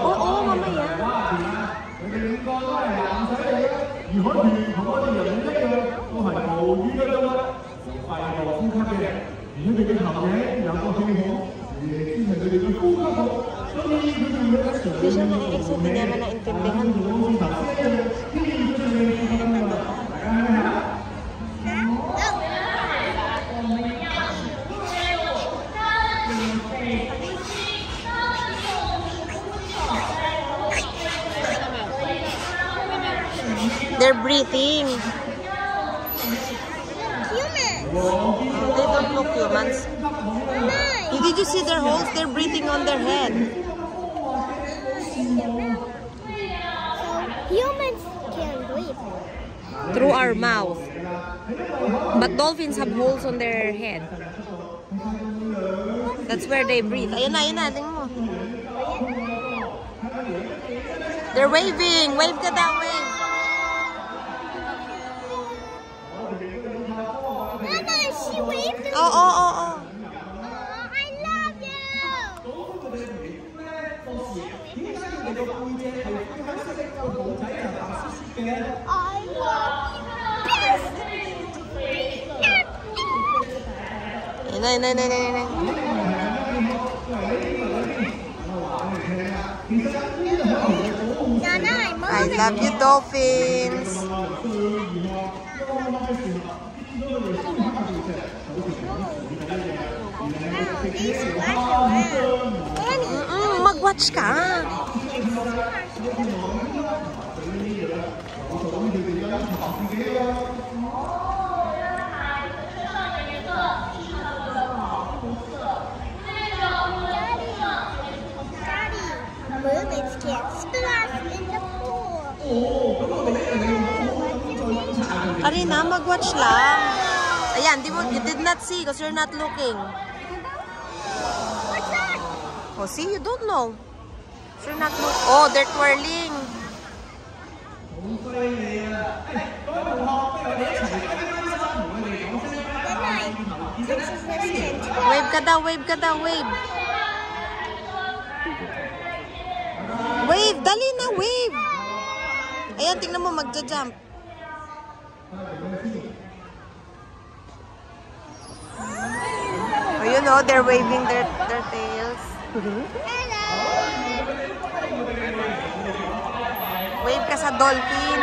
Oo, mamaya. 佢哋5個都係男仔嚟嘅，魚海豚同我哋人一樣，都係無語嘅動物，用肺部呼吸嘅。而佢哋嘅頭頸有個氣孔，亦先係佢哋嘅呼吸孔，所以佢哋會喺常 Hindi siya na-exit, hindi naman naintindihan. They're breathing. They don't look humans. Did you see their holes? They're breathing on their head. Humans can breathe Through our mouth. But dolphins have holes on their head. That's where they breathe. Ayan na, tingnan mo. They're waving. Wave ka daw, wave. Mama, she waved. Oh. Oh, I love you. I love you best. I love you, dolphins. Mag-watch ka. Mermaids can't splash in the pool. Arina, mag-watch lang. Ayan, you did not see because you're not looking. What's that? Oh, see, you don't know. You're not looking. Oh, they're twirling. Wave ka daw, wave ka daw, wave. Wave, dali na, wave. Ayan, tingnan mo, magja-jump. Oh, you know, they're waving their tails. Wave ka sa dolphin.